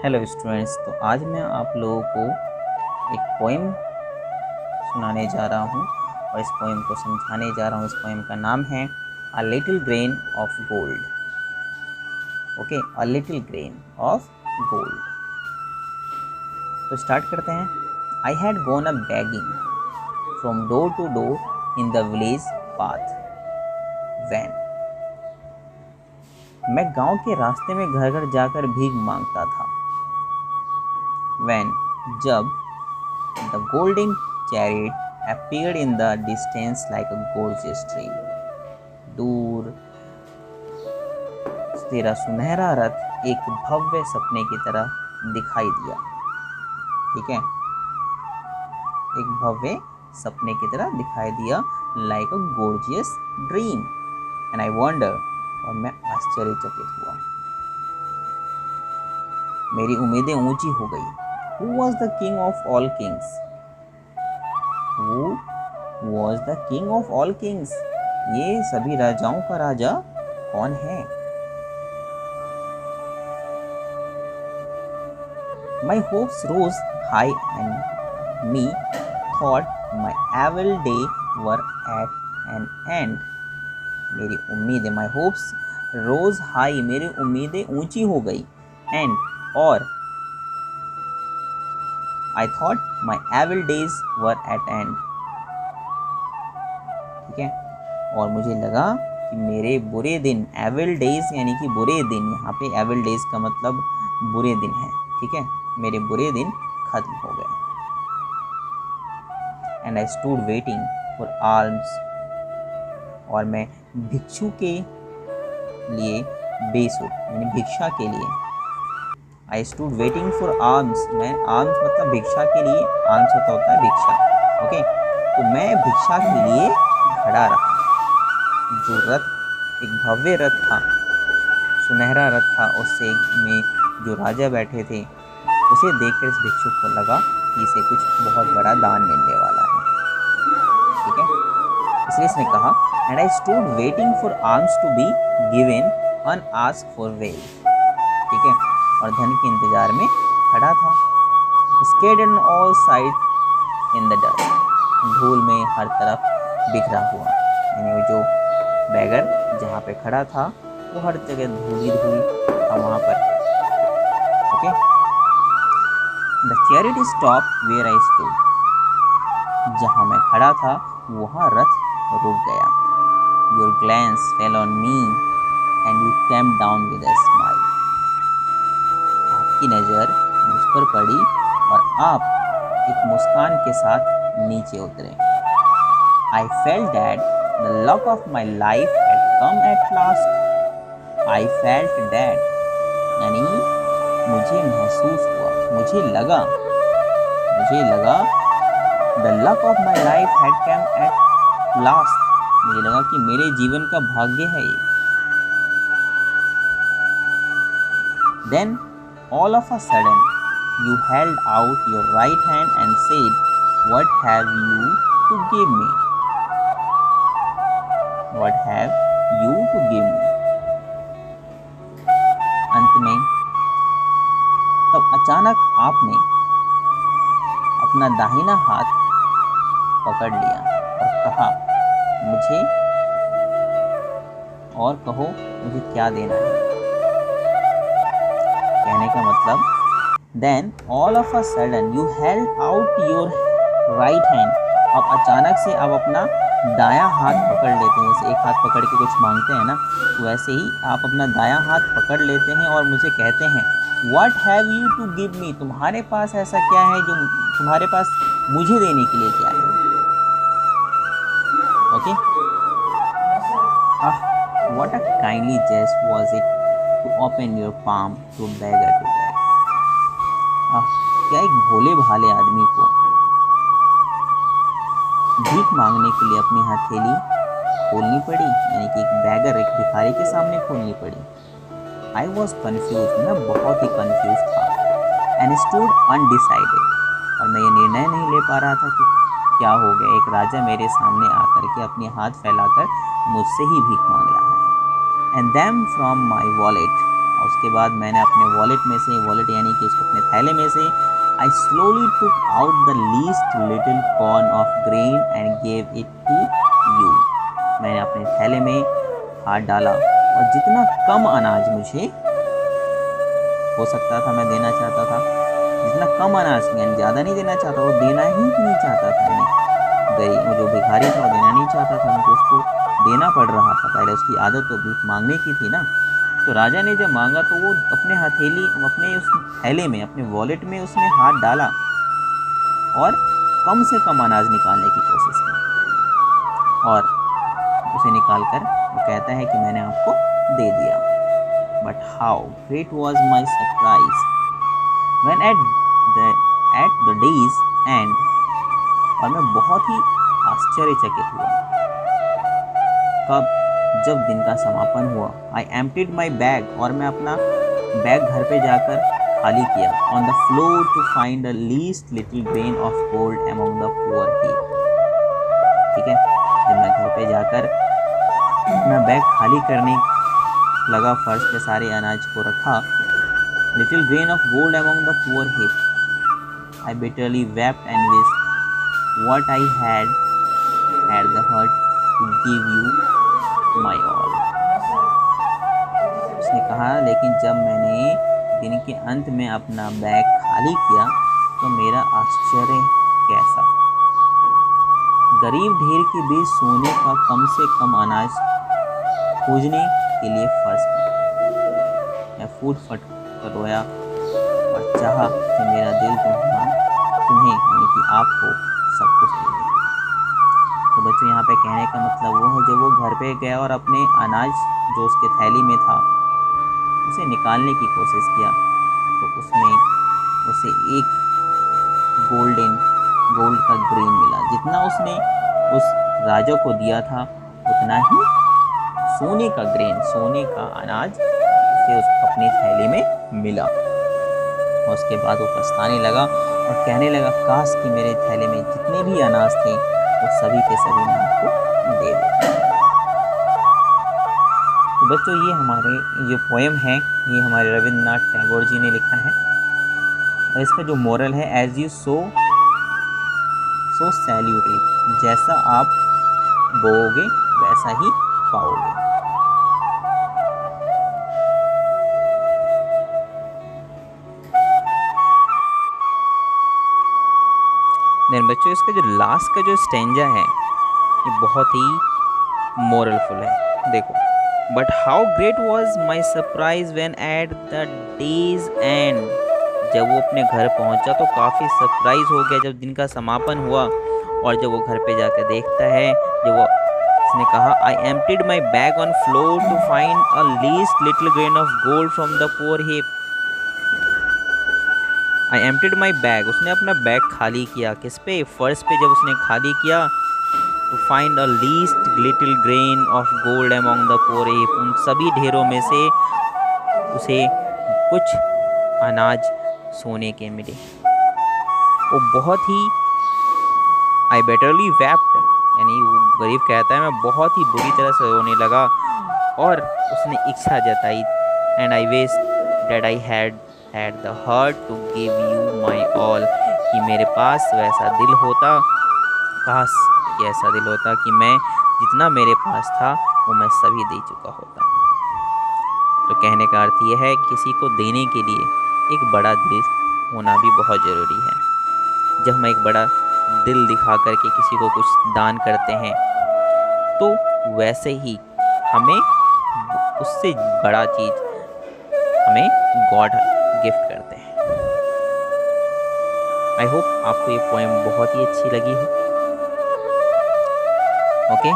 Hello students, तो आज मैं आप लोगों को एक पोएम सुनाने जा रहा हूँ और इस पोएम को समझाने जा रहा हूँ। इस पोएम का नाम है a little grain of gold. Okay, a little grain of gold. तो स्टार्ट करते हैं। I had gone a begging from door to door in the village path when. मैं गांव के रास्ते में घर घर जाकर भीख मांगता था। वैन, जब the golden chariot appeared in the distance like a gorgeous dream. दूर तेरा सुनहरा रथ एक भव्य सपने की तरह दिखाई दिया। ठीक है, एक भव्य सपने की तरह दिखाई दिया, like a gorgeous dream. And I wonder, और मैं आश्चर्यचकित हुआ। मेरी उम्मीदें ऊंची हो गई। Who was the king of all kings? Who was the king of all kings? ये सभी राजाओं का राजा कौन है? My hopes rose high and me thought my evil day were at an end. मेरी उम्मीदें, my hopes rose high, मेरी उम्मीदें ऊंची हो गई, and और I thought my evil days were at end. ठीक है, और मुझे लगा कि मेरे बुरे दिन, एविल डेज यानी कि बुरे दिन, यहाँ पे एविल डेज का मतलब बुरे दिन है। ठीक है, मेरे बुरे दिन खत्म हो गए। And I stood waiting for arms, और मैं भिक्षु के लिए बेसुध यानी भिक्षा के लिए। आई स्टूड वेटिंग फॉर आर्म्स, मैं आर्म्स मतलब भिक्षा के लिए, आर्म्स होता है भिक्षा। ओके, तो मैं भिक्षा के लिए खड़ा रहा। जो रथ, एक भव्य रथ था, सुनहरा रथ था, उससे में जो राजा बैठे थे, उसे देखकर इस भिक्षुक को लगा कि इसे कुछ बहुत बड़ा दान मिलने वाला है। ठीक है, इसलिए इसने कहा, and I stood waiting for alms to be given unasked for wealth. ठीक है, और धन के इंतजार में खड़ा था। Scattered in all side in the dust, धूल में हर तरफ बिखरा हुआ, यानी वो जो बैगर जहाँ पे खड़ा था वो हर जगह धूल ही धूल था वहाँ पर। Okay, the chariot stop where I stood, जहाँ मैं खड़ा था वहाँ रथ रुक गया। Your glance fell on me and you came down with a smile, आपकी नज़र मुझ पर पड़ी और आप एक मुस्कान के साथ नीचे उतरे। I felt that the luck of my life had come at last. I felt that, यानी मुझे महसूस हुआ, मुझे लगा the luck of my life had come at last. मुझे लगा कि मेरे जीवन का भाग्य है ये। Then all of a sudden you held out your right hand and said, "What have you to give me? What have you to give me?" अंत में तब अचानक आपने अपना दाहिना हाथ पकड़ लिया और कहा, मुझे और कहो मुझे क्या देना है। कहने का मतलब, then all of a sudden you held out your right hand, अब अचानक से आप अपना दायां हाथ पकड़ लेते हैं। जैसे एक हाथ पकड़ के कुछ मांगते हैं ना, तो वैसे ही आप अपना दायां हाथ पकड़ लेते हैं और मुझे कहते हैं, What have you to give me? तुम्हारे पास ऐसा क्या है, जो तुम्हारे पास मुझे देने के लिए क्या है। Okay, what a kindly jest was it to open your palm to beggar to beg. क्या एक भोले भाले आदमी को भीख मांगने के लिए अपनी हथेली खोलनी पड़ी, यानी कि एक बैगर, एक भिखारी के सामने खोलनी पड़ी। I was confused, मैं बहुत ही कंफ्यूज था। And stood undecided, और मैं ये निर्णय नहीं ले पा रहा था कि क्या हो गया। एक राजा मेरे सामने आकर के अपने हाथ फैलाकर मुझसे ही भीख मांग रहा है। And then from my wallet, और उसके बाद मैंने अपने वॉलेट में से, वॉलेट यानी कि उसको अपने थैले में से, I slowly took out the least little corn of grain and gave it to you. मैंने अपने थैले में हाथ डाला और जितना कम अनाज मुझे हो सकता था मैं देना चाहता था, जितना कम अनाज, यानी ज़्यादा नहीं देना चाहता, वो देना ही नहीं चाहता था, यानी गरीब जो भिखारी था वो देना नहीं चाहता था, क्योंकि उसको देना पड़ रहा था, पहले उसकी आदत तो भीख मांगने की थी ना। तो राजा ने जब मांगा तो वो अपने हथेली, अपने उस थैले में, अपने वॉलेट में उसने हाथ डाला और कम से कम अनाज निकालने की कोशिश की, और उसे निकाल कर वो कहता है कि मैंने आपको दे दिया। But how great was my surprise when at the days and, और मैं बहुत ही आश्चर्यचकित हुआ कब, जब दिन का समापन हुआ। आई एम्प्टीड माई बैग, और मैं अपना बैग घर पे जाकर खाली किया। On the floor to find the least little grain of gold among the poor heap. ठीक है, जब मैं घर पे जाकर अपना बैग खाली करने लगा, फर्श पे सारे अनाज को रखा, little grain of gold among the poor heap, I bitterly wept and wished what I had the heart to give you my all. उसने कहा, लेकिन जब मैंने दिन के अंत में अपना बैग खाली किया तो मेरा आश्चर्य कैसा। गरीब ढेर के बीच सोने का कम से कम अनाज खोजने के लिए फर्श पर मैं फूट फट कर रोया और चाहा कि मेरा दिल तुम्हें यानी कि आपको सब कुछ दे दे। तो बच्चों, यहाँ पे कहने का मतलब वो है, जब वो घर पे गया और अपने अनाज जो उसके थैली में था उसे निकालने की कोशिश किया, तो उसमें उसे एक गोल्ड का ग्रेन मिला। जितना उसने उस राजा को दिया था उतना ही सोने का ग्रेन, सोने का अनाज उसे अपनी थैली में मिला। और उसके बाद वो पछताने लगा और कहने लगा, काश कि मेरे थैले में जितने भी अनाज थे वो सभी के सभी मैं आपको दे देता। तो बच्चों, ये हमारे जो पोएम है ये हमारे रविंद्रनाथ टैगोर जी ने लिखा है, और इसका जो मोरल है, as you sow salute it, जैसा आप बोओगे वैसा ही पाओगे। देन बच्चों, इसका जो लास्ट का जो स्टेंजा है ये बहुत ही मोरलफुल है। देखो, but how great was my surprise when at the days and, जब वो अपने घर पहुंचा तो काफ़ी सरप्राइज हो गया जब दिन का समापन हुआ, और जब वो घर पे जाकर देखता है, जब वो उसने कहा, I emptied my bag on floor to find a least little grain of gold from the poor heap. I emptied my bag, उसने अपना बैग खाली किया, किस पे, फर्श पे। जब उसने खाली किया to find a least little grain of gold among the poor heap, उन सभी ढेरों में से उसे कुछ अनाज सोने के मिले। वो बहुत ही, आई बेटरली वेप्ट, यानी वो गरीब कहता है मैं बहुत ही बुरी तरह से रोने लगा, और उसने इच्छा जताई, and I wish that I had the heart to give you my all, कि मेरे पास वैसा दिल होता, काश कि ऐसा दिल होता कि मैं जितना मेरे पास था वो मैं सभी दे चुका होता। तो कहने का अर्थ यह है, किसी को देने के लिए एक बड़ा दिल होना भी बहुत ज़रूरी है। जब हम एक बड़ा दिल दिखा करके किसी को कुछ दान करते हैं तो वैसे ही हमें उससे बड़ा चीज़ हमें गॉड गिफ्ट करते हैं। आई होप आपको ये पोएम बहुत ही अच्छी लगी हो। ओके।